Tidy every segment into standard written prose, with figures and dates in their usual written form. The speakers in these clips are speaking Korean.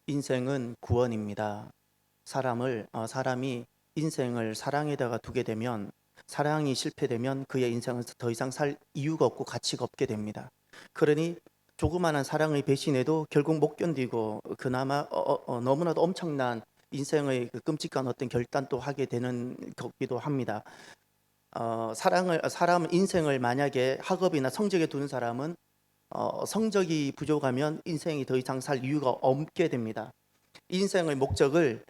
인생은 구원입니다. 사람이 인생을 사랑에다가 두게 되면, 사랑이 실패되면 그의 인생은 더 이상 살 이유가 없고 가치가 없게 됩니다. 그러니 조그마한 사랑의 배신에도 결국 못 견디고 그나마 너무나도 엄청난 인생의 그 끔찍한 어떤 결단도 하게 되는 거기도 합니다. 사람 인생을 만약에 학업이나 성적에 두는 사람은 성적이 부족하면 인생이 더 이상 살 이유가 없게 됩니다. 인생의 목적을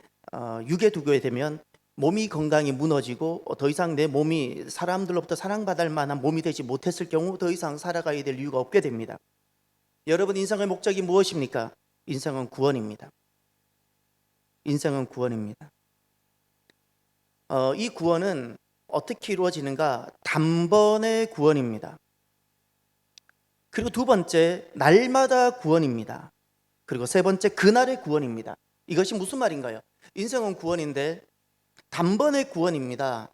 육에 두게 되면 몸이 건강이 무너지고 더 이상 내 몸이 사람들로부터 사랑받을 만한 몸이 되지 못했을 경우 더 이상 살아가야 될 이유가 없게 됩니다. 여러분, 인생의 목적이 무엇입니까? 인생은 구원입니다. 인생은 구원입니다. 이 구원은 어떻게 이루어지는가? 단번의 구원입니다. 그리고 두 번째, 날마다 구원입니다. 그리고 세 번째, 그날의 구원입니다. 이것이 무슨 말인가요? 인생은 구원인데 단번의 구원입니다.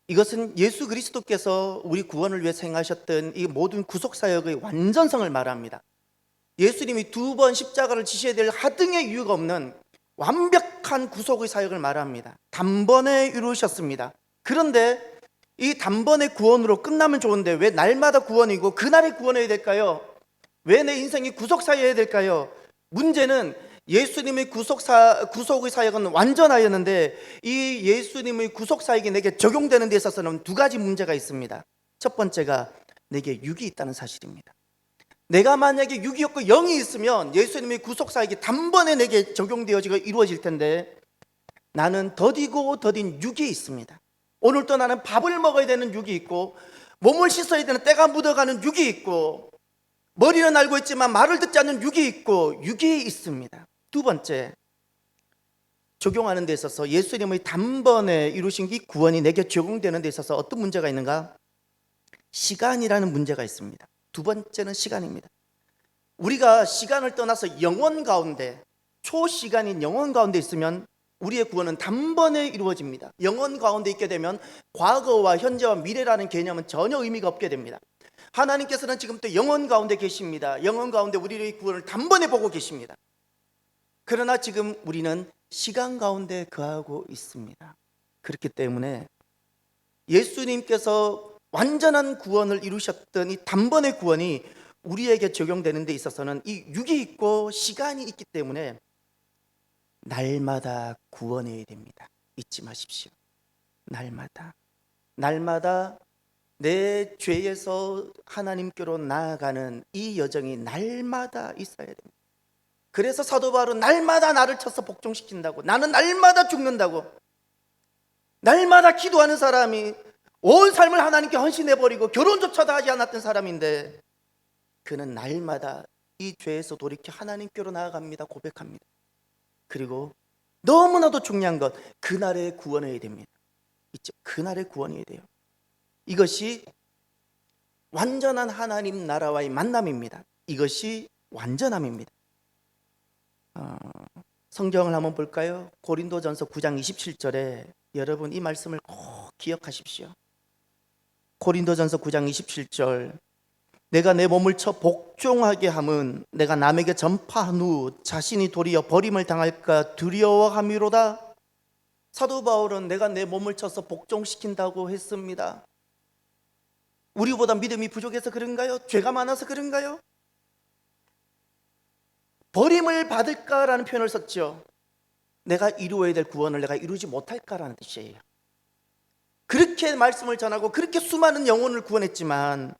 이것은 예수 그리스도께서 우리 구원을 위해 행하셨던 이 모든 구속사역의 완전성을 말합니다. 예수님이 두 번 십자가를 지셔야 될 하등의 이유가 없는 완벽한 구속의 사역을 말합니다. 단번에 이루셨습니다. 그런데 이 단번의 구원으로 끝나면 좋은데 왜 날마다 구원이고 그날의 구원해야 될까요? 왜 내 인생이 구속사여야 될까요? 문제는 예수님의 구속의 사역은 완전하였는데 이 예수님의 구속사역이 내게 적용되는 데 있어서는 두 가지 문제가 있습니다. 첫 번째가 내게 육이 있다는 사실입니다. 내가 만약에 육이 없고 영이 있으면 예수님의 구속사역이 단번에 내게 적용되어지고 이루어질 텐데 나는 더디고 더딘 육이 있습니다. 오늘도 나는 밥을 먹어야 되는 육이 있고 몸을 씻어야 되는 때가 묻어가는 육이 있고 머리는 알고 있지만 말을 듣지 않는 육이 있고 육이 있습니다. 두 번째, 적용하는 데 있어서 예수님의 단번에 이루신 이 구원이 내게 적용되는 데 있어서 어떤 문제가 있는가? 시간이라는 문제가 있습니다. 두 번째는 시간입니다. 우리가 시간을 떠나서 영원 가운데, 초시간인 영원 가운데 있으면 우리의 구원은 단번에 이루어집니다. 영원 가운데 있게 되면 과거와 현재와 미래라는 개념은 전혀 의미가 없게 됩니다. 하나님께서는 지금도 영원 가운데 계십니다. 영원 가운데 우리의 구원을 단번에 보고 계십니다. 그러나 지금 우리는 시간 가운데 거하고 있습니다. 그렇기 때문에 예수님께서 완전한 구원을 이루셨던 이 단번의 구원이 우리에게 적용되는 데 있어서는 이 육이 있고 시간이 있기 때문에 날마다 구원해야 됩니다. 잊지 마십시오. 날마다 내 죄에서 하나님께로 나아가는 이 여정이 날마다 있어야 됩니다. 그래서 사도 바울은 날마다 나를 쳐서 복종시킨다고, 나는 날마다 죽는다고, 날마다 기도하는 사람이 온 삶을 하나님께 헌신해버리고 결혼조차도 하지 않았던 사람인데 그는 날마다 이 죄에서 돌이켜 하나님께로 나아갑니다. 고백합니다. 그리고 너무나도 중요한 것, 그날에 구원해야 됩니다. 있죠? 그날에 구원해야 돼요. 이것이 완전한 하나님 나라와의 만남입니다. 이것이 완전함입니다. 성경을 한번 볼까요? 고린도전서 9장 27절에 여러분 이 말씀을 꼭 기억하십시오. 고린도전서 9장 27절, 내가 내 몸을 쳐 복종하게 함은 내가 남에게 전파한 후 자신이 도리어 버림을 당할까 두려워함이로다. 사도 바울은 내가 내 몸을 쳐서 복종시킨다고 했습니다. 우리보다 믿음이 부족해서 그런가요? 죄가 많아서 그런가요? 버림을 받을까라는 표현을 썼죠. 내가 이루어야 될 구원을 내가 이루지 못할까라는 뜻이에요. 그렇게 말씀을 전하고 그렇게 수많은 영혼을 구원했지만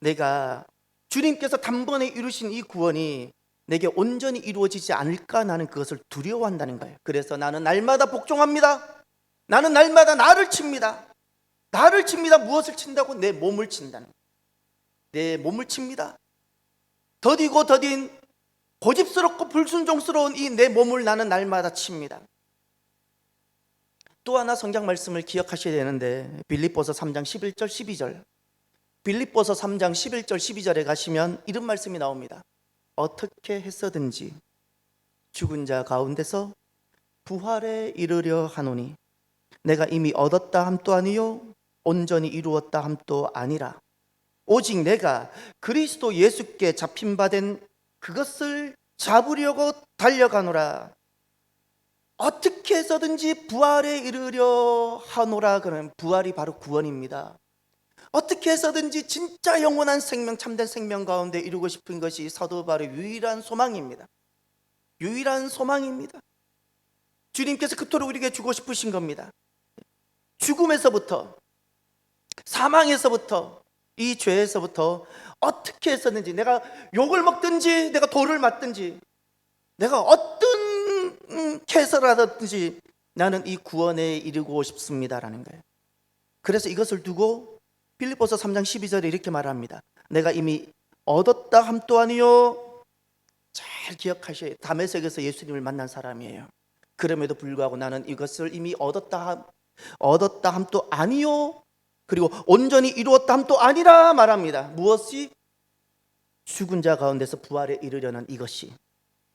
내가 주님께서 단번에 이루신 이 구원이 내게 온전히 이루어지지 않을까, 나는 그것을 두려워한다는 거예요. 그래서 나는 날마다 복종합니다. 나는 날마다 나를 칩니다. 나를 칩니다. 무엇을 친다고? 내 몸을 친다는 거예요. 내 몸을 칩니다. 더디고 더딘 고집스럽고 불순종스러운 이 내 몸을 나는 날마다 칩니다. 또 하나 성경 말씀을 기억하셔야 되는데 빌립보서 3장 11절 12절, 빌립보서 3장 11절 12절에 가시면 이런 말씀이 나옵니다. 어떻게 했어든지 죽은 자 가운데서 부활에 이르려 하노니 내가 이미 얻었다 함도 아니요 온전히 이루었다 함도 아니라 오직 내가 그리스도 예수께 잡힌 바 된 그것을 잡으려고 달려가노라. 어떻게 해서든지 부활에 이르려 하노라. 그러면 부활이 바로 구원입니다. 어떻게 해서든지 진짜 영원한 생명, 참된 생명 가운데 이루고 싶은 것이 사도 바울의 유일한 소망입니다. 유일한 소망입니다. 주님께서 그토록 우리에게 주고 싶으신 겁니다. 죽음에서부터, 사망에서부터, 이 죄에서부터 어떻게 해서든지, 내가 욕을 먹든지 내가 돌을 맞든지 내가 어떻게 해서라든지 나는 이 구원에 이르고 싶습니다라는 거예요. 그래서 이것을 두고 빌립보서 3장 12절에 이렇게 말합니다. 내가 이미 얻었다 함 또하니요. 잘 기억하셔야 해요. 다메섹에서 예수님을 만난 사람이에요. 그럼에도 불구하고 나는 이것을 이미 얻었다 함도 아니요, 그리고 온전히 이루었다 함도 아니라 말합니다. 무엇이? 죽은 자 가운데서 부활에 이르려는 이것이,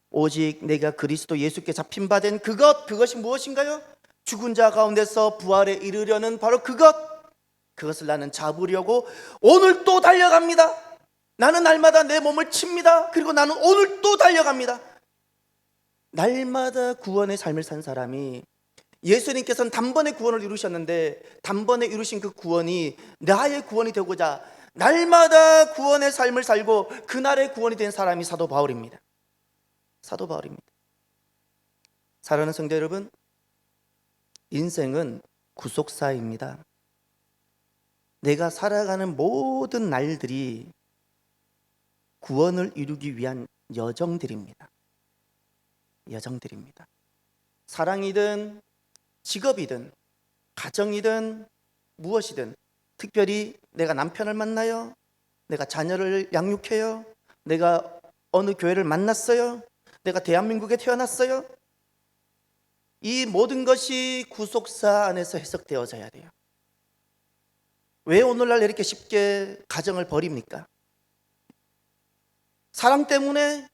오직 내가 그리스도 예수께 잡힌 바 된 그것이 무엇인가요? 죽은 자 가운데서 부활에 이르려는 바로 그것을 나는 잡으려고 오늘 또 달려갑니다. 나는 날마다 내 몸을 칩니다. 그리고 나는 오늘 또 달려갑니다. 날마다 구원의 삶을 산 사람이, 예수님께서는 단번에 구원을 이루셨는데 단번에 이루신 그 구원이 나의 구원이 되고자 날마다 구원의 삶을 살고 그날의 구원이 된 사람이 사도 바울입니다. 사도 바울입니다. 사랑하는 성도 여러분, 인생은 구속사입니다. 내가 살아가는 모든 날들이 구원을 이루기 위한 여정들입니다. 여정들입니다. 사랑이든 직업이든 가정이든 무엇이든, 특별히 내가 남편을 만나요, 내가 자녀를 양육해요, 내가 어느 교회를 만났어요, 내가 대한민국에 태어났어요, 이 모든 것이 구속사 안에서 해석되어져야 돼요. 왜 오늘날 이렇게 쉽게 가정을 버립니까? 사랑 때문에,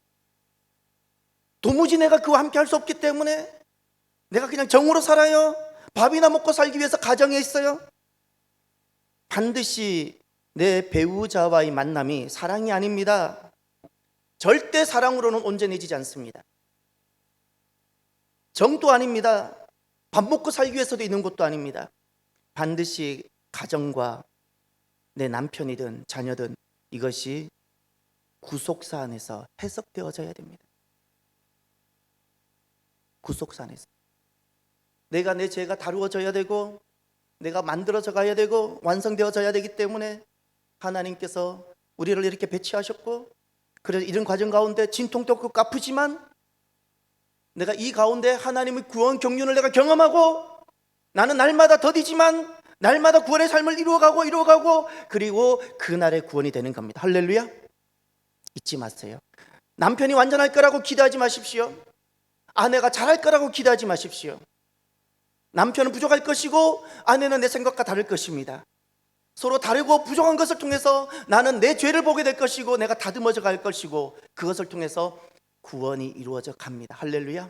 도무지 내가 그와 함께 할 수 없기 때문에, 내가 그냥 정으로 살아요, 밥이나 먹고 살기 위해서 가정에 있어요. 반드시 내 배우자와의 만남이 사랑이 아닙니다. 절대 사랑으로는 온전해지지 않습니다. 정도 아닙니다. 밥 먹고 살기 위해서도 있는 것도 아닙니다. 반드시 가정과 내 남편이든 자녀든 이것이 구속사 안에서 해석되어져야 됩니다. 구속사 안에서 내가 내 죄가 다루어져야 되고 내가 만들어져 가야 되고 완성되어져야 되기 때문에 하나님께서 우리를 이렇게 배치하셨고, 그래서 이런 과정 가운데 진통도 없고 아프지만 내가 이 가운데 하나님의 구원 경륜을 내가 경험하고, 나는 날마다 더디지만 날마다 구원의 삶을 이루어가고 그리고 그날의 구원이 되는 겁니다. 할렐루야. 잊지 마세요. 남편이 완전할 거라고 기대하지 마십시오. 아내가 잘할 거라고 기대하지 마십시오. 남편은 부족할 것이고 아내는 내 생각과 다를 것입니다. 서로 다르고 부족한 것을 통해서 나는 내 죄를 보게 될 것이고 내가 다듬어져 갈 것이고, 그것을 통해서 구원이 이루어져 갑니다. 할렐루야.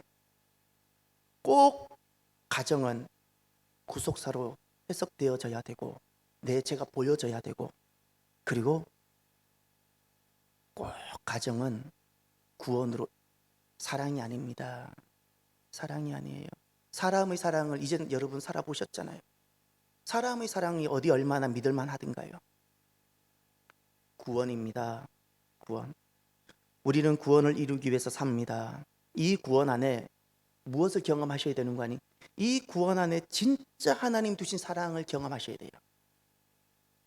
꼭 가정은 구속사로 해석되어져야 되고 내 죄가 보여져야 되고, 그리고 꼭 가정은 구원으로, 사랑이 아닙니다. 사랑이 아니에요. 사람의 사랑을 이제는 여러분 살아보셨잖아요. 사람의 사랑이 어디 얼마나 믿을만 하든가요. 구원입니다. 구원. 우리는 구원을 이루기 위해서 삽니다. 이 구원 안에 무엇을 경험하셔야 되는 거 아니? 이 구원 안에 진짜 하나님 두신 사랑을 경험하셔야 돼요.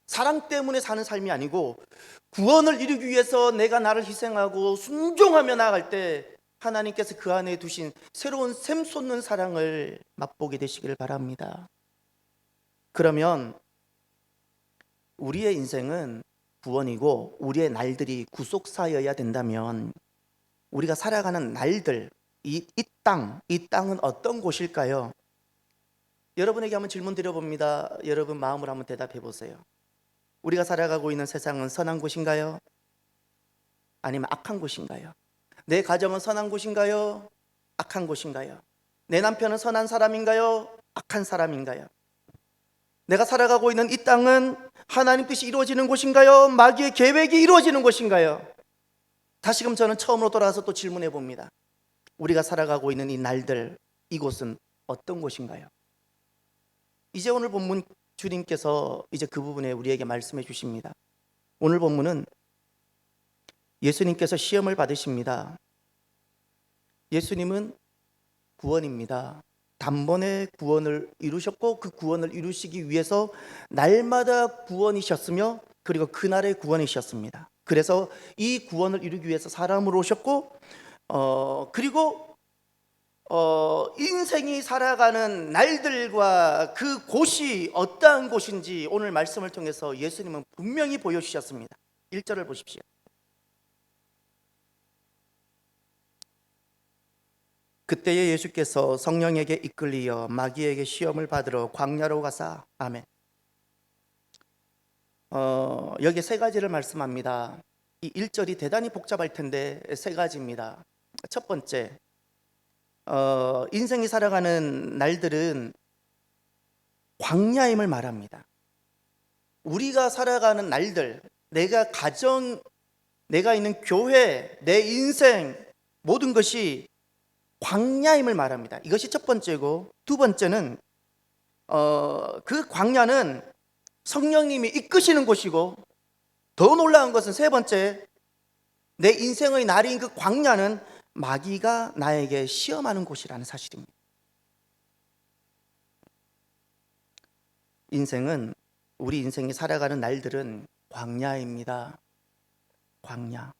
사랑 때문에 사는 삶이 아니고 구원을 이루기 위해서 내가 나를 희생하고 순종하며 나아갈 때 하나님께서 그 안에 두신 새로운 샘솟는 사랑을 맛보게 되시기를 바랍니다. 그러면 우리의 인생은 구원이고 우리의 날들이 구속사여야 된다면 우리가 살아가는 날들, 이 땅은 어떤 곳일까요? 여러분에게 한번 질문 드려봅니다. 여러분 마음으로 한번 대답해 보세요. 우리가 살아가고 있는 세상은 선한 곳인가요? 아니면 악한 곳인가요? 내 가정은 선한 곳인가요? 악한 곳인가요? 내 남편은 선한 사람인가요? 악한 사람인가요? 내가 살아가고 있는 이 땅은 하나님 뜻이 이루어지는 곳인가요? 마귀의 계획이 이루어지는 곳인가요? 다시금 저는 처음으로 돌아와서 또 질문해 봅니다. 우리가 살아가고 있는 이 날들, 이곳은 어떤 곳인가요? 이제 오늘 본문 주님께서 이제 그 부분에 우리에게 말씀해 주십니다. 오늘 본문은 예수님께서 시험을 받으십니다. 예수님은 구원입니다. 단번에 구원을 이루셨고 그 구원을 이루시기 위해서 날마다 구원이셨으며 그리고 그날의 구원이셨습니다. 그래서 이 구원을 이루기 위해서 사람으로 오셨고 그리고 인생이 살아가는 날들과 그 곳이 어떠한 곳인지 오늘 말씀을 통해서 예수님은 분명히 보여주셨습니다. 1절을 보십시오. 그때에 예수께서 성령에게 이끌리어 마귀에게 시험을 받으러 광야로 가사. 아멘. 여기 세 가지를 말씀합니다. 이 1절이 대단히 복잡할 텐데 세 가지입니다. 첫 번째, 인생이 살아가는 날들은 광야임을 말합니다. 우리가 살아가는 날들, 내가 가정, 내가 있는 교회, 내 인생 모든 것이 광야임을 말합니다. 이것이 첫 번째고, 두 번째는 그 광야는 성령님이 이끄시는 곳이고, 더 놀라운 것은 세 번째, 내 인생의 날인 그 광야는 마귀가 나에게 시험하는 곳이라는 사실입니다. 인생은, 우리 인생이 살아가는 날들은 광야입니다. 광야.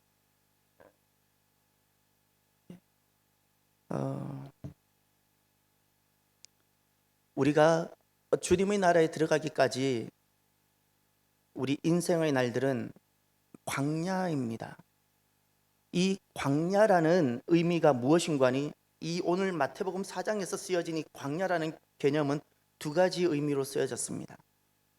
우리가 주님의 나라에 들어가기까지 우리 인생의 날들은 광야입니다. 이 광야라는 의미가 무엇인가니, 이 오늘 마태복음 4장에서 쓰여진 이 광야라는 개념은 두 가지 의미로 쓰여졌습니다.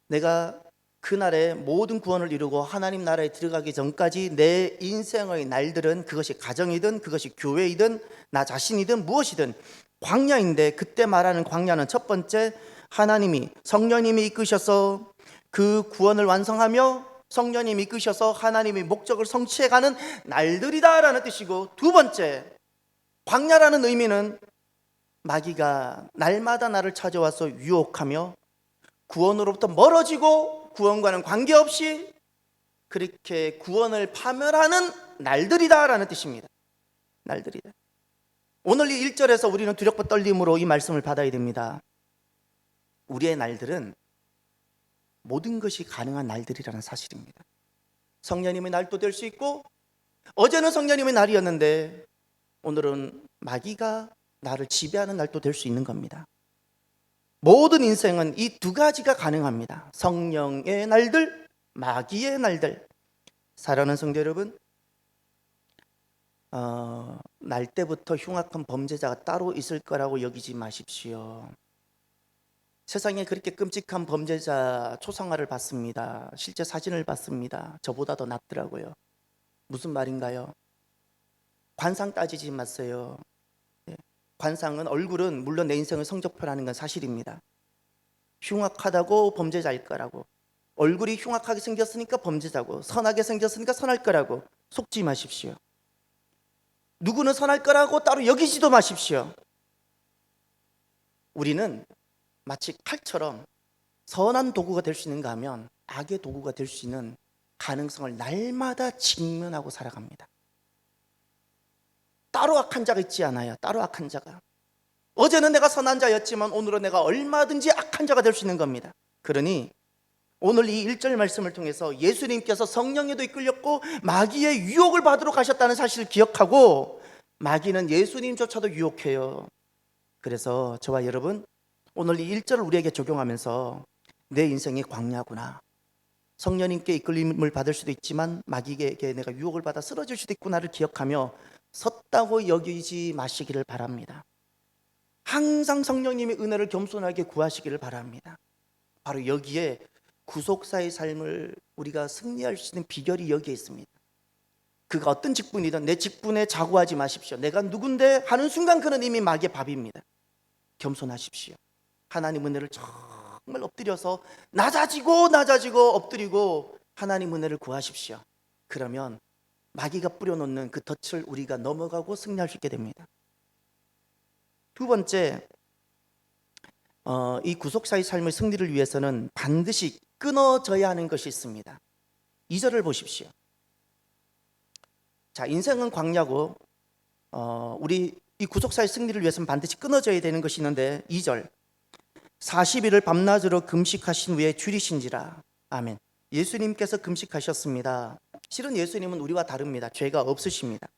내가 그날에 모든 구원을 이루고 하나님 나라에 들어가기 전까지 내 인생의 날들은, 그것이 가정이든 그것이 교회이든 나 자신이든 무엇이든 광야인데, 그때 말하는 광야는 첫 번째, 하나님이 성령님이 이끄셔서 그 구원을 완성하며 성령님이 이끄셔서 하나님의 목적을 성취해가는 날들이다라는 뜻이고, 두 번째, 광야라는 의미는 마귀가 날마다 나를 찾아와서 유혹하며 구원으로부터 멀어지고 구원과는 관계없이 그렇게 구원을 파멸하는 날들이다라는 뜻입니다. 날들이다. 오늘 이 1절에서 우리는 두렵고 떨림으로 이 말씀을 받아야 됩니다. 우리의 날들은 모든 것이 가능한 날들이라는 사실입니다. 성령님의 날도 될 수 있고, 어제는 성령님의 날이었는데 오늘은 마귀가 나를 지배하는 날도 될 수 있는 겁니다. 모든 인생은 이 두 가지가 가능합니다. 성령의 날들, 마귀의 날들. 사랑하는 성도 여러분, 날 때부터 흉악한 범죄자가 따로 있을 거라고 여기지 마십시오. 세상에 그렇게 끔찍한 범죄자 초상화를 봤습니다. 실제 사진을 봤습니다. 저보다 더 낫더라고요. 무슨 말인가요? 관상 따지지 마세요. 관상은, 얼굴은 물론 내 인생의 성적표라는 건 사실입니다. 흉악하다고 범죄자일 거라고, 얼굴이 흉악하게 생겼으니까 범죄자고, 선하게 생겼으니까 선할 거라고 속지 마십시오. 누구는 선할 거라고 따로 여기지도 마십시오. 우리는 마치 칼처럼 선한 도구가 될 수 있는가 하면 악의 도구가 될 수 있는 가능성을 날마다 직면하고 살아갑니다. 따로 악한 자가 있지 않아요. 따로 악한 자가. 어제는 내가 선한 자였지만 오늘은 내가 얼마든지 악한 자가 될 수 있는 겁니다. 그러니 오늘 이 1절 말씀을 통해서 예수님께서 성령에도 이끌렸고 마귀의 유혹을 받으러 가셨다는 사실을 기억하고, 마귀는 예수님조차도 유혹해요. 그래서 저와 여러분, 오늘 이 1절을 우리에게 적용하면서 내 인생이 광야구나, 성령님께 이끌림을 받을 수도 있지만 마귀에게 내가 유혹을 받아 쓰러질 수도 있구나를 기억하며 섰다고 여기지 마시기를 바랍니다. 항상 성령님의 은혜를 겸손하게 구하시기를 바랍니다. 바로 여기에 구속사의 삶을 우리가 승리할 수 있는 비결이 여기에 있습니다. 그가 어떤 직분이든 내 직분에 자고하지 마십시오. 내가 누군데 하는 순간 그는 이미 마귀의 밥입니다. 겸손하십시오. 하나님 은혜를 정말 엎드려서 낮아지고 엎드리고 하나님 은혜를 구하십시오. 그러면 마귀가 뿌려놓는 그 덫을 우리가 넘어가고 승리할 수 있게 됩니다. 두 번째, 이 구속사의 삶의 승리를 위해서는 반드시 끊어져야 하는 것이 있습니다. 2절을 보십시오. 자, 인생은 광야고 우리 이 구속사의 승리를 위해서는 반드시 끊어져야 되는 것이 있는데 2절, 40일을 밤낮으로 금식하신 후에 줄이신지라. 아멘. 예수님께서 금식하셨습니다. 실은 예수님은 우리와 다릅니다. 죄가 없으십니다.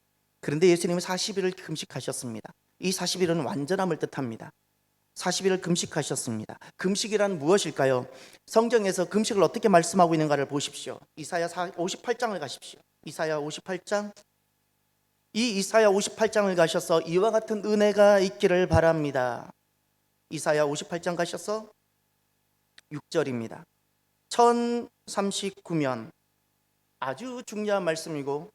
그런데 예수님은 40일을 금식하셨습니다. 이 40일은 완전함을 뜻합니다. 40일을 금식하셨습니다. 금식이란 무엇일까요? 성경에서 금식을 어떻게 말씀하고 있는가를 보십시오. 이사야 58장을 가십시오. 이사야 58장. 이 이사야 58장을 가셔서 이와 같은 은혜가 있기를 바랍니다. 이사야 58장 가셔서 6절입니다. 1039면 아주 중요한 말씀이고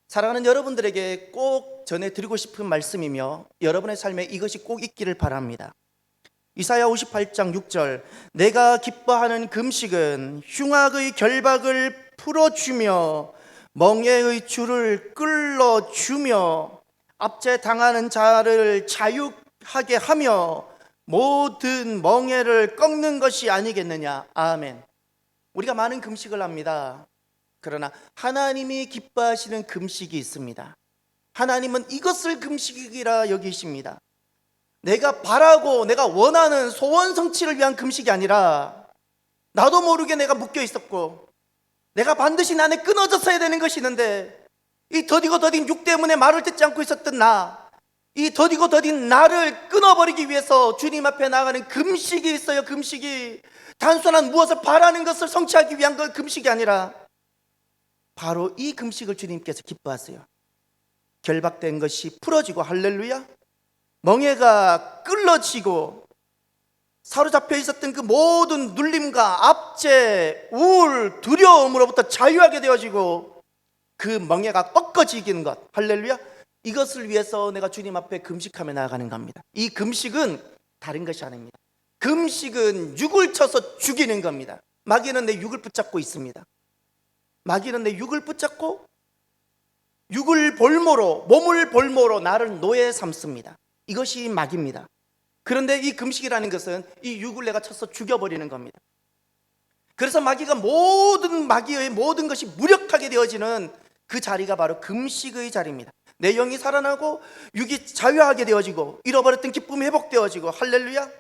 사랑하는 여러분들에게 꼭 전해드리고 싶은 말씀이며 여러분의 삶에 이것이 꼭 있기를 바랍니다. 이사야 58장 6절, 내가 기뻐하는 금식은 흉악의 결박을 풀어주며 멍에의 줄을 끌어주며 압제당하는 자를 자유하게 하며 모든 멍에를 꺾는 것이 아니겠느냐. 아멘. 우리가 많은 금식을 합니다. 그러나 하나님이 기뻐하시는 금식이 있습니다. 하나님은 이것을 금식이라 여기십니다. 내가 바라고 내가 원하는 소원 성취를 위한 금식이 아니라 나도 모르게 내가 묶여 있었고 내가 반드시 내 안에 끊어졌어야 되는 것이 있는데 이 더디고 더딘 육 때문에 말을 듣지 않고 있었던 이 더디고 더딘 나를 끊어버리기 위해서 주님 앞에 나아가는 금식이 있어요. 금식이 단순한 무엇을 바라는 것을 성취하기 위한 그 금식이 아니라 바로 이 금식을 주님께서 기뻐하세요. 결박된 것이 풀어지고, 할렐루야, 멍에가 끌어지고 사로잡혀 있었던 그 모든 눌림과 압제, 우울, 두려움으로부터 자유하게 되어지고 그 멍에가 꺾어지는 것, 할렐루야, 이것을 위해서 내가 주님 앞에 금식하며 나아가는 겁니다. 이 금식은 다른 것이 아닙니다. 금식은 육을 쳐서 죽이는 겁니다. 마귀는 내 육을 붙잡고 있습니다. 마귀는 내 육을 붙잡고 육을 볼모로, 몸을 볼모로 나를 노예 삼습니다. 이것이 마귀입니다. 그런데 이 금식이라는 것은 이 육을 내가 쳐서 죽여버리는 겁니다. 그래서 마귀의 모든 것이 무력하게 되어지는 그 자리가 바로 금식의 자리입니다. 내 영이 살아나고 육이 자유하게 되어지고 잃어버렸던 기쁨이 회복되어지고, 할렐루야,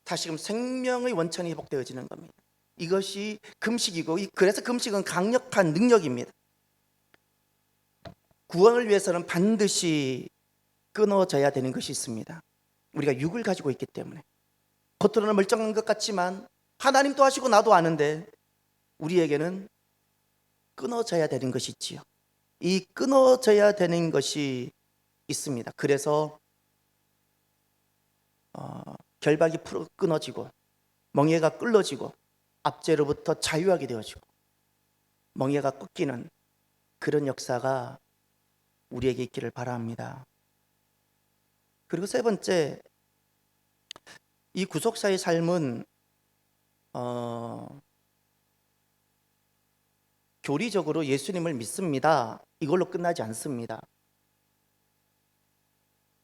다시금 생명의 원천이 회복되어지는 겁니다. 이것이 금식이고, 그래서 금식은 강력한 능력입니다. 구원을 위해서는 반드시 끊어져야 되는 것이 있습니다. 우리가 육을 가지고 있기 때문에 겉으로는 멀쩡한 것 같지만 하나님도 하시고 나도 아는데 우리에게는 끊어져야 되는 것이 있지요. 이 끊어져야 되는 것이 있습니다. 그래서 결박이 끊어지고 멍에가 끌어지고 압제로부터 자유하게 되어지고 멍에가 꺾이는 그런 역사가 우리에게 있기를 바랍니다. 그리고 세 번째, 이 구속사의 삶은 교리적으로 예수님을 믿습니다, 이걸로 끝나지 않습니다.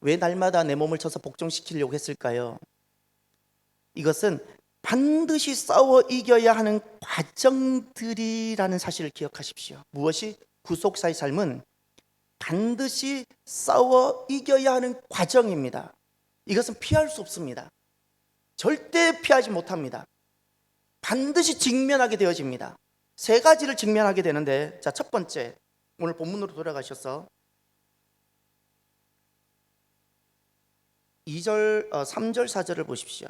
왜 날마다 내 몸을 쳐서 복종시키려고 했을까요? 이것은 반드시 싸워 이겨야 하는 과정들이라는 사실을 기억하십시오. 무엇이? 구속사의 삶은 반드시 싸워 이겨야 하는 과정입니다. 이것은 피할 수 없습니다. 절대 피하지 못합니다. 반드시 직면하게 되어집니다. 세 가지를 직면하게 되는데, 자, 첫 번째, 오늘 본문으로 돌아가셔서 3절 4절을 보십시오.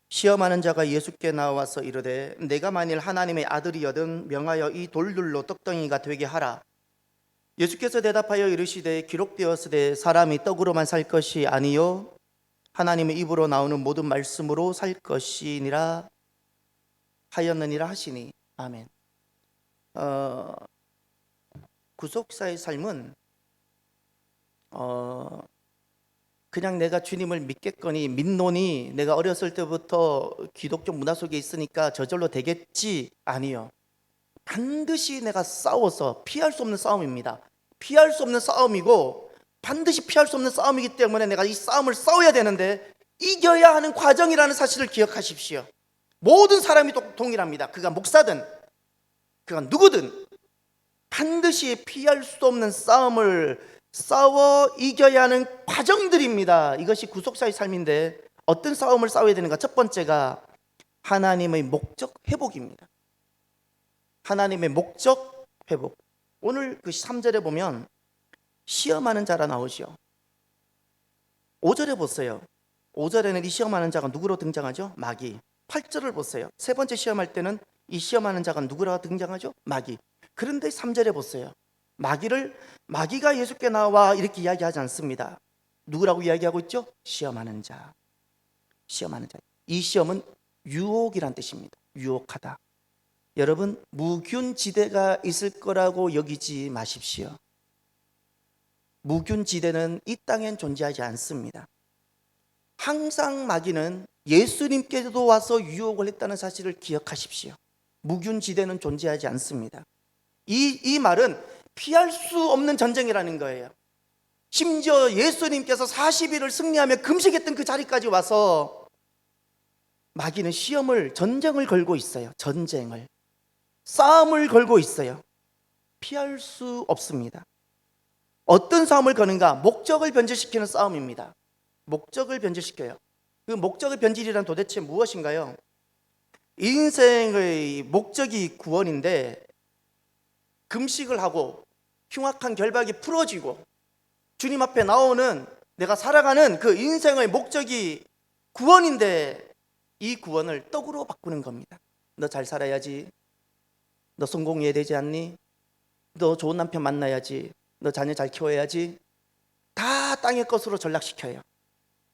시험하는 자가 예수께 나와서 이르되 내가 만일 하나님의 아들이여든 명하여 이 돌들로 떡덩이가 되게 하라. 예수께서 대답하여 이르시되 기록되었으되 사람이 떡으로만 살 것이 아니요 하나님의 입으로 나오는 모든 말씀으로 살 것이니라 하였느니라 하시니. 아멘. 구속사의 삶은 그냥 내가 주님을 믿겠거니 믿노니 내가 어렸을 때부터 기독교 문화 속에 있으니까 저절로 되겠지, 아니요. 반드시 내가 싸워서 피할 수 없는 싸움입니다. 피할 수 없는 싸움이고 반드시 피할 수 없는 싸움이기 때문에 내가 이 싸움을 싸워야 되는데 이겨야 하는 과정이라는 사실을 기억하십시오. 모든 사람이 동일합니다. 그가 목사든 그가 누구든 반드시 피할 수 없는 싸움을 싸워 이겨야 하는 과정들입니다. 이것이 구속사의 삶인데 어떤 싸움을 싸워야 되는가? 첫 번째가 하나님의 목적 회복입니다. 하나님의 목적 회복. 오늘 그 3절에 보면 시험하는 자라 나오죠. 5절에 보세요. 5절에는 이 시험하는 자가 누구로 등장하죠? 마귀. 8절을 보세요. 세 번째 시험할 때는 이 시험하는 자가 누구로 등장하죠? 마귀. 그런데 3절에 보세요. 마귀가 예수께 나와 이렇게 이야기하지 않습니다. 누구라고 이야기하고 있죠? 시험하는 자. 시험하는 자. 이 시험은 유혹이란 뜻입니다. 유혹하다. 여러분, 무균지대가 있을 거라고 여기지 마십시오. 무균지대는 이 땅엔 존재하지 않습니다. 항상 마귀는 예수님께도 와서 유혹을 했다는 사실을 기억하십시오. 무균지대는 존재하지 않습니다. 이 말은 피할 수 없는 전쟁이라는 거예요. 심지어 예수님께서 40일을 승리하며 금식했던 그 자리까지 와서 마귀는 전쟁을 걸고 있어요. 전쟁을. 싸움을 걸고 있어요. 피할 수 없습니다. 어떤 싸움을 거는가? 목적을 변질시키는 싸움입니다. 목적을 변질시켜요. 그 목적의 변질이란 도대체 무엇인가요? 인생의 목적이 구원인데 금식을 하고 흉악한 결박이 풀어지고 주님 앞에 나오는 내가 살아가는 그 인생의 목적이 구원인데 이 구원을 떡으로 바꾸는 겁니다. 너 잘 살아야지. 너 성공해야 되지 않니? 너 좋은 남편 만나야지. 너 자녀 잘 키워야지. 다 땅의 것으로 전락시켜요.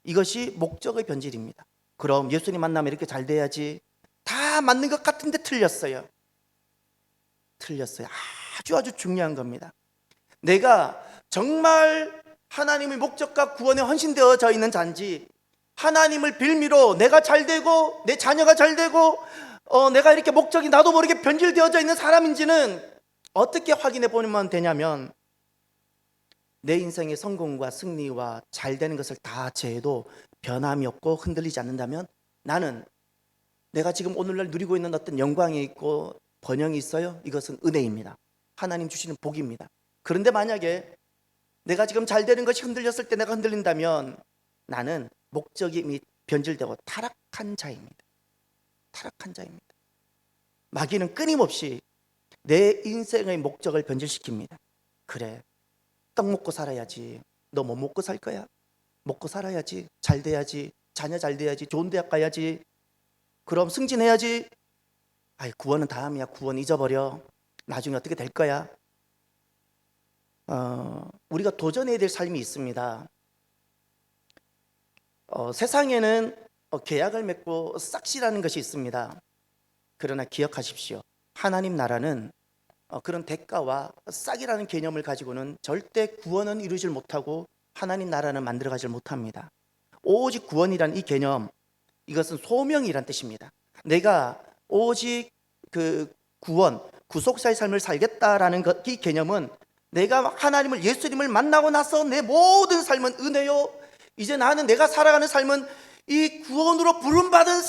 이것이 목적의 변질입니다. 그럼 예수님 만나면 이렇게 잘 돼야지. 다 맞는 것 같은데 틀렸어요. 아주 중요한 겁니다. 내가 정말 하나님의 목적과 구원에 헌신되어져 있는 자인지, 하나님을 빌미로 내가 잘 되고 내 자녀가 잘 되고 내가 이렇게 목적이 나도 모르게 변질되어져 있는 사람인지는 어떻게 확인해 보면 되냐면, 내 인생의 성공과 승리와 잘 되는 것을 다 제해도 변함이 없고 흔들리지 않는다면 나는 내가 지금 오늘날 누리고 있는 어떤 영광이 있고 번영이 있어요. 이것은 은혜입니다. 하나님 주시는 복입니다. 그런데 만약에 내가 지금 잘 되는 것이 흔들렸을 때 내가 흔들린다면 나는 목적이 이미 변질되고 타락한 자입니다. 타락한 자입니다. 마귀는 끊임없이 내 인생의 목적을 변질시킵니다. 그래, 떡 먹고 살아야지. 너 뭐 먹고 살 거야? 먹고 살아야지. 잘 돼야지. 자녀 잘 돼야지. 좋은 대학 가야지. 그럼 승진해야지. 아이, 구원은 다음이야. 구원 잊어버려. 나중에 어떻게 될 거야? 우리가 도전해야 될 삶이 있습니다. 세상에는 계약을 맺고 싹시라는 것이 있습니다. 그러나 기억하십시오. 하나님 나라는 그런 대가와 싹이라는 개념을 가지고는 절대 구원은 이루질 못하고 하나님 나라는 만들어가질 못합니다. 오직 구원이란 이 개념, 이것은 소명이란 뜻입니다. 내가 오직 그 구원, 구속사의 삶을 살겠다라는 이 개념은 내가 하나님을, 예수님을 만나고 나서 내 모든 삶은 은혜요, 이제 나는 내가 살아가는 삶은 이 구원으로 부름받은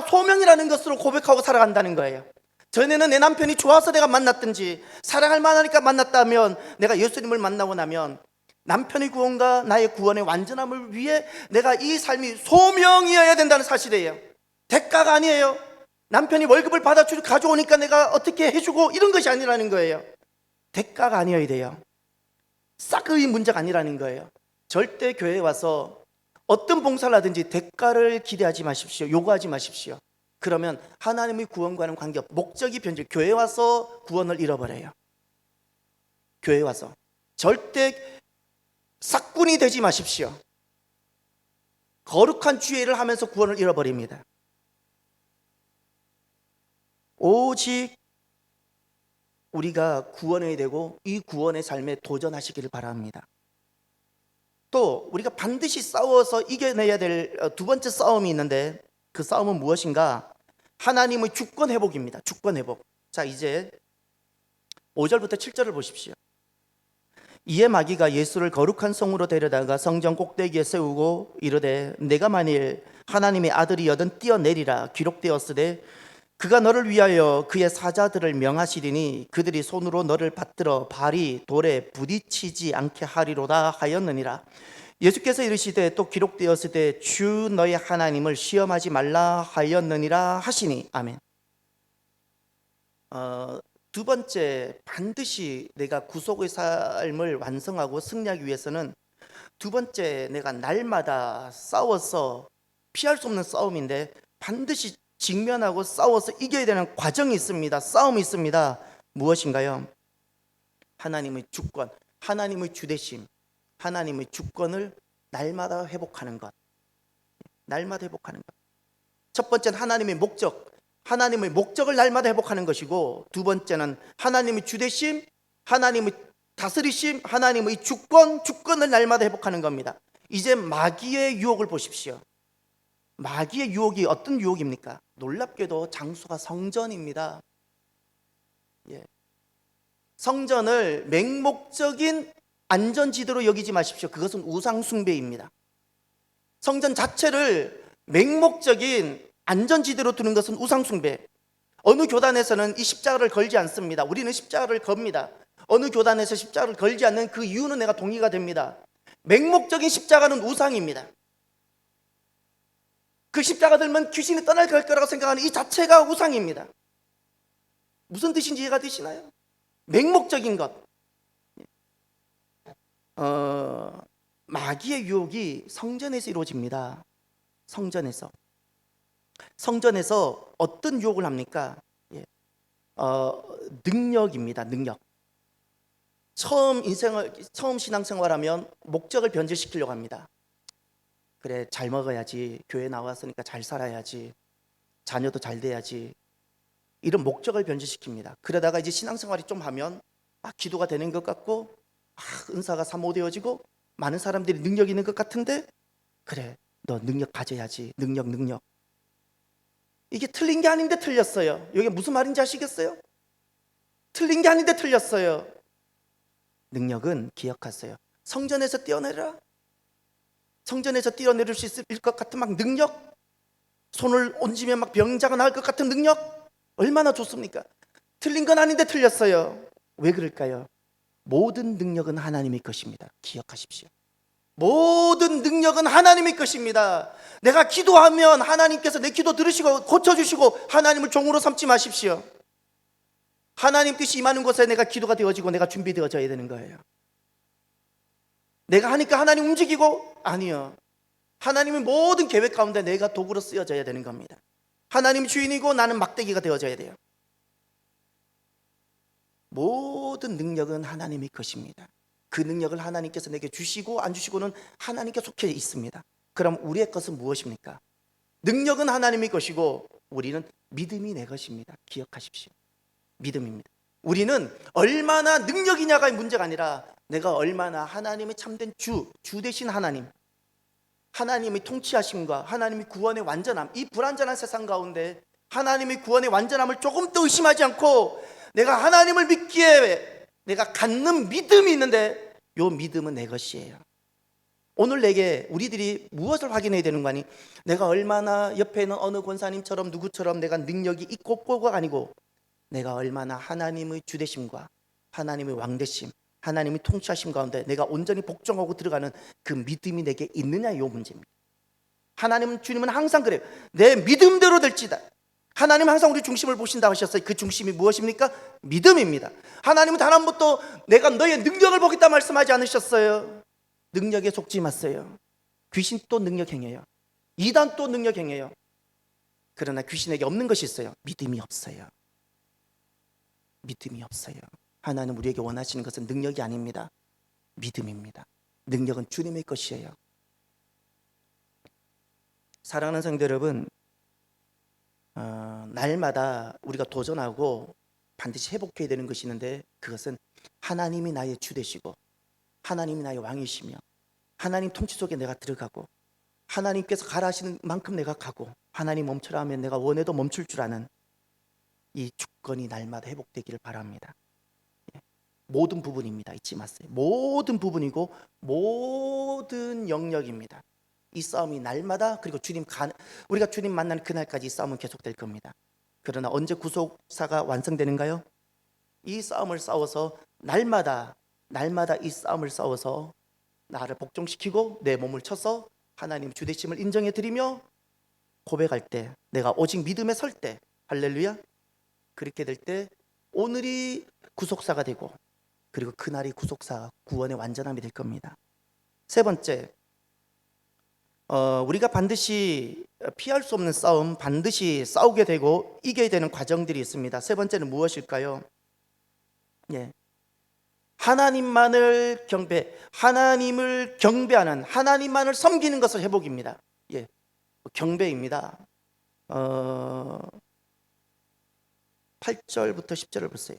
소명이라는 것으로 고백하고 살아간다는 거예요. 전에는 내 남편이 좋아서 내가 만났든지 사랑할 만하니까 만났다면, 내가 예수님을 만나고 나면 남편의 구원과 나의 구원의 완전함을 위해 내가 이 삶이 소명이어야 된다는 사실이에요. 대가가 아니에요. 남편이 월급을 가져오니까 내가 어떻게 해주고 이런 것이 아니라는 거예요. 대가가 아니어야 돼요. 싹의 문제가 아니라는 거예요. 절대 교회에 와서 어떤 봉사를 하든지 대가를 기대하지 마십시오. 요구하지 마십시오. 그러면 하나님의 구원과는 관계없, 목적이 변질. 교회에 와서 구원을 잃어버려요. 교회에 와서 절대 싹군이 되지 마십시오. 거룩한 주의를 하면서 구원을 잃어버립니다. 오직 우리가 구원해야 되고 이 구원의 삶에 도전하시기를 바랍니다. 또 우리가 반드시 싸워서 이겨내야 될 두 번째 싸움이 있는데, 그 싸움은 무엇인가? 하나님의 주권 회복입니다. 주권 회복. 자, 이제 5절부터 7절을 보십시오. 이에 마귀가 예수를 거룩한 성으로 데려다가 성전 꼭대기에 세우고 이르되 내가 만일 하나님의 아들이여든 뛰어내리라. 기록되었으되 그가 너를 위하여 그의 사자들을 명하시리니 그들이 손으로 너를 받들어 발이 돌에 부딪히지 않게 하리로다 하였느니라. 예수께서 이르시되 또 기록되었으되 주 너의 하나님을 시험하지 말라 하였느니라 하시니. 아멘. 두 번째, 반드시 내가 구속의 삶을 완성하고 승리하기 위해서는 두 번째, 내가 날마다 싸워서 피할 수 없는 싸움인데 반드시 직면하고 싸워서 이겨야 되는 과정이 있습니다. 싸움이 있습니다. 무엇인가요? 하나님의 주권, 하나님의 주대심, 하나님의 주권을 날마다 회복하는 것. 날마다 회복하는 것. 첫 번째는 하나님의 목적, 하나님의 목적을 날마다 회복하는 것이고, 두 번째는 하나님의 주대심, 하나님의 다스리심, 하나님의 주권을 날마다 회복하는 겁니다. 이제 마귀의 유혹을 보십시오. 마귀의 유혹이 어떤 유혹입니까? 놀랍게도 장소가 성전입니다. 성전을 맹목적인 안전지대로 여기지 마십시오. 그것은 우상숭배입니다. 성전 자체를 맹목적인 안전지대로 두는 것은 우상숭배. 어느 교단에서는 이 십자가를 걸지 않습니다. 우리는 십자가를 겁니다. 어느 교단에서 십자가를 걸지 않는 그 이유는 내가 동의가 됩니다. 맹목적인 십자가는 우상입니다. 그 십자가 들면 귀신이 떠날 거라고 생각하는 이 자체가 우상입니다. 무슨 뜻인지 이해가 되시나요? 맹목적인 것. 마귀의 유혹이 성전에서 이루어집니다. 성전에서 어떤 유혹을 합니까? 능력입니다. 능력. 처음 신앙생활하면 목적을 변질시키려고 합니다. 그래, 잘 먹어야지, 교회 나왔으니까 잘 살아야지, 자녀도 잘 돼야지, 이런 목적을 변질시킵니다. 그러다가 이제 신앙생활이 좀 하면 기도가 되는 것 같고 은사가 사모되어지고 많은 사람들이 능력 있는 것 같은데, 그래, 너 능력 가져야지. 능력. 이게 틀린 게 아닌데 틀렸어요. 이게 무슨 말인지 아시겠어요? 틀린 게 아닌데 틀렸어요. 능력은 기억하세요. 성전에서 뛰어내라. 성전에서 뛰어내릴 수 있을 것 같은 막 능력, 손을 얹으면 막 병자가 나을 것 같은 능력, 얼마나 좋습니까? 틀린 건 아닌데 틀렸어요. 왜 그럴까요? 모든 능력은 하나님의 것입니다. 기억하십시오. 모든 능력은 하나님의 것입니다. 내가 기도하면 하나님께서 내 기도 들으시고 고쳐주시고 하나님을 종으로 삼지 마십시오. 하나님 뜻이 임하는 곳에 내가 기도가 되어지고 내가 준비되어져야 되는 거예요. 내가 하니까 하나님 움직이고? 아니요. 하나님의 모든 계획 가운데 내가 도구로 쓰여져야 되는 겁니다. 하나님 주인이고 나는 막대기가 되어져야 돼요. 모든 능력은 하나님의 것입니다. 그 능력을 하나님께서 내게 주시고 안 주시고는 하나님께 속해 있습니다. 그럼 우리의 것은 무엇입니까? 능력은 하나님의 것이고 우리는 믿음이 내 것입니다. 기억하십시오. 믿음입니다. 우리는 얼마나 능력이냐가 문제가 아니라 내가 얼마나 하나님의 참된 주 대신 하나님의 통치하심과 하나님의 구원의 완전함, 이 불완전한 세상 가운데 하나님의 구원의 완전함을 조금 더 의심하지 않고 내가 하나님을 믿기에 내가 갖는 믿음이 있는데 이 믿음은 내 것이에요. 오늘 내게 우리들이 무엇을 확인해야 되는 거 아니? 내가 얼마나 옆에 있는 어느 권사님처럼 누구처럼 내가 능력이 있고 없고가 아니고 내가 얼마나 하나님의 주대심과 하나님의 왕대심, 하나님의 통치하심 가운데 내가 온전히 복종하고 들어가는 그 믿음이 내게 있느냐, 이 문제입니다. 주님은 항상 그래요. 내 믿음대로 될지다. 하나님 항상 우리 중심을 보신다 하셨어요. 그 중심이 무엇입니까? 믿음입니다. 하나님은 단 한 번도 내가 너의 능력을 보겠다 말씀하지 않으셨어요. 능력에 속지 마세요. 귀신 또 능력 행해요. 이단 또 능력 행해요. 그러나 귀신에게 없는 것이 있어요. 믿음이 없어요. 하나님 우리에게 원하시는 것은 능력이 아닙니다. 믿음입니다. 능력은 주님의 것이에요. 사랑하는 성도 여러분, 날마다 우리가 도전하고 반드시 회복해야 되는 것이 있는데 그것은 하나님이 나의 주 되시고 하나님이 나의 왕이시며 하나님 통치 속에 내가 들어가고 하나님께서 가라 하시는 만큼 내가 가고 하나님 멈춰라 하면 내가 원해도 멈출 줄 아는 이 주권이 날마다 회복되기를 바랍니다. 모든 부분입니다. 잊지 마세요. 모든 부분이고 모든 영역입니다. 이 싸움이 날마다, 그리고 우리가 주님 만나는 그날까지 이 싸움은 계속될 겁니다. 그러나 언제 구속사가 완성되는가요? 이 싸움을 싸워서 날마다 이 싸움을 싸워서 나를 복종시키고 내 몸을 쳐서 하나님 주되심을 인정해 드리며 고백할 때, 내가 오직 믿음에 설 때, 할렐루야, 그렇게 될 때 오늘이 구속사가 되고, 그리고 그날이 구속사 구원의 완전함이 될 겁니다. 세 번째, 우리가 반드시 피할 수 없는 싸움, 반드시 싸우게 되고 이겨야 되는 과정들이 있습니다. 세 번째는 무엇일까요? 하나님만을 하나님을 경배하는, 하나님만을 섬기는 것을 회복입니다. 경배입니다. 8절부터 10절을 보세요.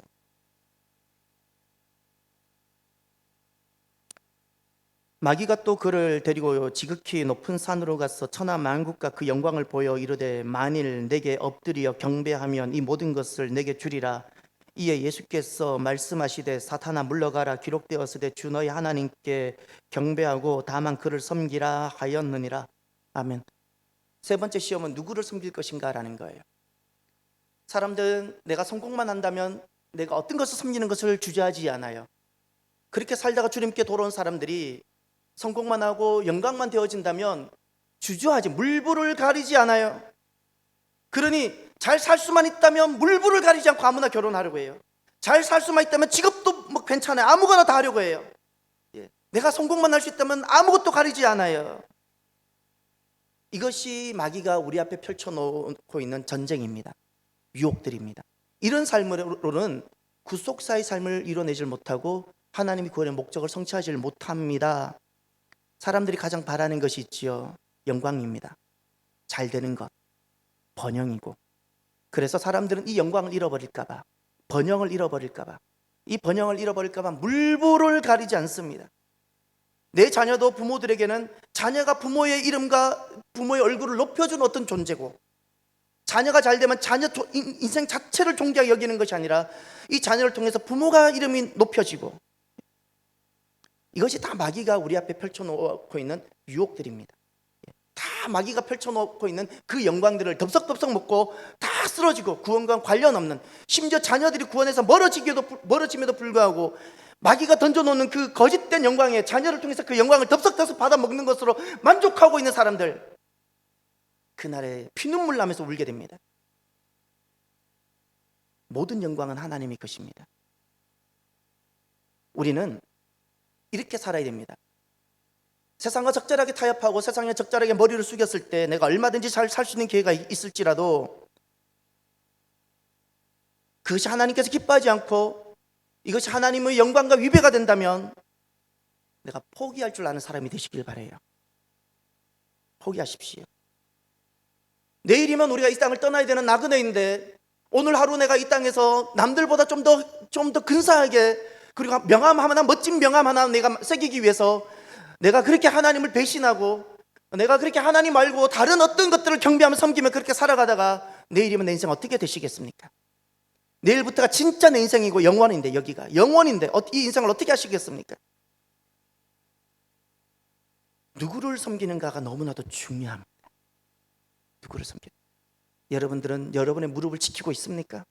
마귀가 또 그를 데리고 지극히 높은 산으로 가서 천하 만국과 그 영광을 보여 이르되, 만일 내게 엎드려 경배하면 이 모든 것을 내게 주리라. 이에 예수께서 말씀하시되, 사탄아 물러가라, 기록되었으되 주 너희 하나님께 경배하고 다만 그를 섬기라 하였느니라. 아멘. 세 번째 시험은 누구를 섬길 것인가 라는 거예요. 사람들은 내가 성공만 한다면 내가 어떤 것을 섬기는 것을 주저하지 않아요. 그렇게 살다가 주님께 돌아온 사람들이 성공만 하고 영광만 되어진다면 주저하지, 물불을 가리지 않아요. 그러니 잘 살 수만 있다면 물불을 가리지 않고 아무나 결혼하려고 해요. 잘 살 수만 있다면 직업도 뭐 괜찮아요. 아무거나 다 하려고 해요. 내가 성공만 할 수 있다면 아무것도 가리지 않아요. 이것이 마귀가 우리 앞에 펼쳐놓고 있는 전쟁입니다. 유혹들입니다. 이런 삶으로는 구속사의 삶을 이뤄내질 못하고 하나님이 구원의 목적을 성취하지 못합니다. 사람들이 가장 바라는 것이 있지요. 영광입니다. 잘 되는 것, 번영이고. 그래서 사람들은 이 영광을 잃어버릴까봐, 번영을 잃어버릴까봐, 이 번영을 잃어버릴까봐 물불을 가리지 않습니다. 내 자녀도 부모들에게는 자녀가 부모의 이름과 부모의 얼굴을 높여준 어떤 존재고, 자녀가 잘 되면 자녀 인생 자체를 존귀하게 여기는 것이 아니라 이 자녀를 통해서 부모가 이름이 높여지고, 이것이 다 마귀가 우리 앞에 펼쳐놓고 있는 유혹들입니다. 다 마귀가 펼쳐놓고 있는 그 영광들을 덥석덥석 먹고 다 쓰러지고 구원과 관련 없는, 심지어 자녀들이 구원에서 멀어짐에도 불구하고 마귀가 던져놓는 그 거짓된 영광에 자녀를 통해서 그 영광을 덥석덥석 받아먹는 것으로 만족하고 있는 사람들, 그날에 피눈물 나면서 울게 됩니다. 모든 영광은 하나님의 것입니다. 우리는 이렇게 살아야 됩니다. 세상과 적절하게 타협하고 세상에 적절하게 머리를 숙였을 때 내가 얼마든지 잘 살 수 있는 기회가 있을지라도 그것이 하나님께서 기뻐하지 않고 이것이 하나님의 영광과 위배가 된다면 내가 포기할 줄 아는 사람이 되시길 바라요. 포기하십시오. 내일이면 우리가 이 땅을 떠나야 되는 나그네인데 오늘 하루 내가 이 땅에서 남들보다 좀 더 근사하게, 그리고 명함 하나, 멋진 명함 하나 내가 새기기 위해서 내가 그렇게 하나님을 배신하고 내가 그렇게 하나님 말고 다른 어떤 것들을 경배하며 섬기며 그렇게 살아가다가 내일이면 내 인생 어떻게 되시겠습니까? 내일부터가 진짜 내 인생이고 영원인데, 여기가 영원인데 이 인생을 어떻게 하시겠습니까? 누구를 섬기는가가 너무나도 중요합니다. 누구를 섬기는? 여러분들은 여러분의 무릎을 지키고 있습니까?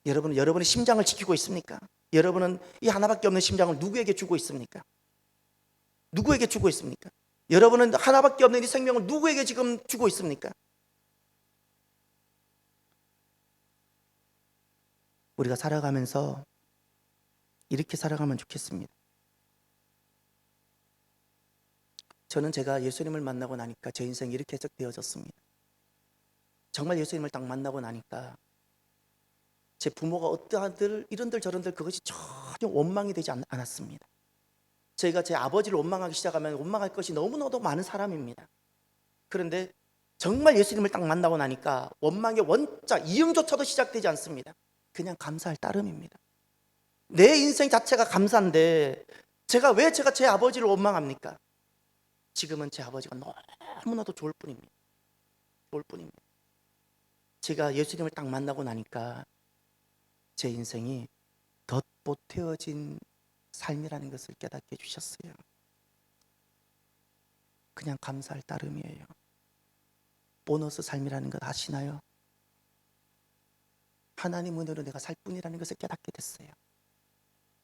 여러분은 여러분의 심장을 지키고 있습니까? 여러분은 이 하나밖에 없는 심장을 누구에게 주고 있습니까? 누구에게 주고 있습니까? 여러분은 하나밖에 없는 이 생명을 누구에게 지금 주고 있습니까? 우리가 살아가면서 이렇게 살아가면 좋겠습니다. 저는 제가 예수님을 만나고 나니까 제 인생이 이렇게 해석되어졌습니다. 정말 예수님을 딱 만나고 나니까 제 부모가 어떠한들 이런들 저런들 그것이 전혀 원망이 되지 않았습니다. 저희가 제 아버지를 원망하기 시작하면 원망할 것이 너무나도 많은 사람입니다. 그런데 정말 예수님을 딱 만나고 나니까 원망의 원자, 이응조차도 시작되지 않습니다. 그냥 감사할 따름입니다. 내 인생 자체가 감사인데 제가 왜 제 아버지를 원망합니까? 지금은 제 아버지가 너무나도 좋을 뿐입니다. 좋을 뿐입니다. 제가 예수님을 딱 만나고 나니까 제 인생이 보태어진 삶이라는 것을 깨닫게 해주셨어요. 그냥 감사할 따름이에요. 보너스 삶이라는 것 아시나요? 하나님 은혜로 내가 살 뿐이라는 것을 깨닫게 됐어요.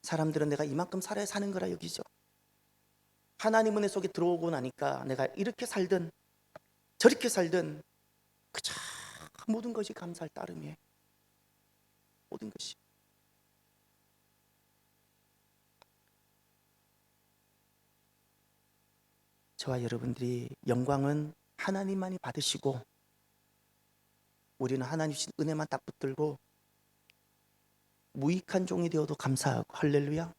사람들은 내가 이만큼 살아야 사는 거라 여기죠. 하나님 은혜 속에 들어오고 나니까 내가 이렇게 살든 저렇게 살든 그저 모든 것이 감사할 따름이에요. 모든 것이. 저와 여러분들이 영광은 하나님만이 받으시고 우리는 하나님 주신 은혜만 딱 붙들고 무익한 종이 되어도 감사하고, 할렐루야.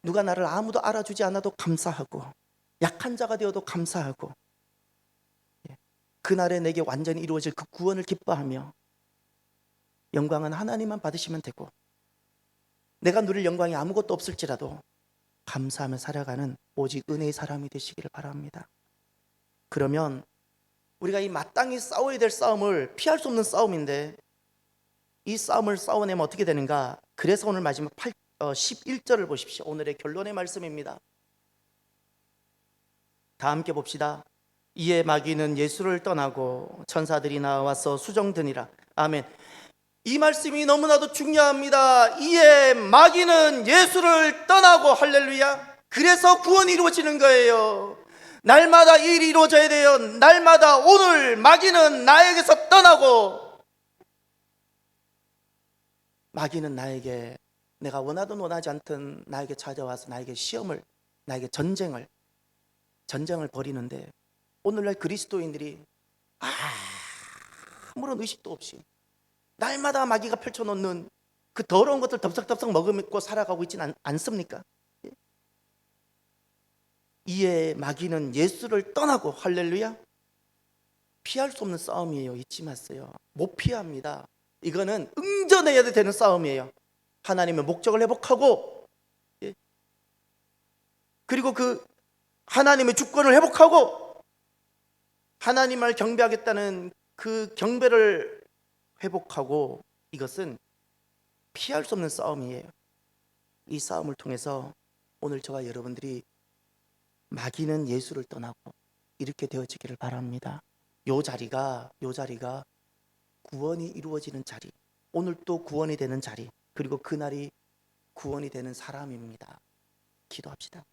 누가 나를 아무도 알아주지 않아도 감사하고, 약한 자가 되어도 감사하고, 그날에 내게 완전히 이루어질 그 구원을 기뻐하며 영광은 하나님만 받으시면 되고, 내가 누릴 영광이 아무것도 없을지라도 감사하며 살아가는 오직 은혜의 사람이 되시기를 바랍니다. 그러면 우리가 이 마땅히 싸워야 될 싸움을 피할 수 없는 싸움인데, 이 싸움을 싸워내면 어떻게 되는가? 그래서 오늘 마지막 11절을 보십시오. 오늘의 결론의 말씀입니다. 다 함께 봅시다. 이에 마귀는 예수를 떠나고 천사들이 나와서 수정드니라. 아멘. 이 말씀이 너무나도 중요합니다. 이에 마귀는 예수를 떠나고, 할렐루야. 그래서 구원이 이루어지는 거예요. 날마다 이 일이 이루어져야 돼요. 날마다 오늘 마귀는 나에게서 떠나고, 마귀는 나에게, 내가 원하든 원하지 않든 나에게 찾아와서 나에게 시험을, 나에게 전쟁을 벌이는데, 오늘날 그리스도인들이 아무런 의식도 없이 날마다 마귀가 펼쳐놓는 그 더러운 것들 덥석덥석 먹으며 살아가고 있지는 않습니까? 이에 마귀는 예수를 떠나고, 할렐루야. 피할 수 없는 싸움이에요. 잊지 마세요. 못 피합니다. 이거는 응전해야 되는 싸움이에요. 하나님의 목적을 회복하고, 그리고 그 하나님의 주권을 회복하고 하나님을 경배하겠다는 그 경배를 회복하고, 이것은 피할 수 없는 싸움이에요. 이 싸움을 통해서 오늘 저와 여러분들이 마귀는 예수를 떠나고 이렇게 되어지기를 바랍니다. 요 자리가 구원이 이루어지는 자리, 오늘 또 구원이 되는 자리, 그리고 그날이 구원이 되는 사람입니다. 기도합시다.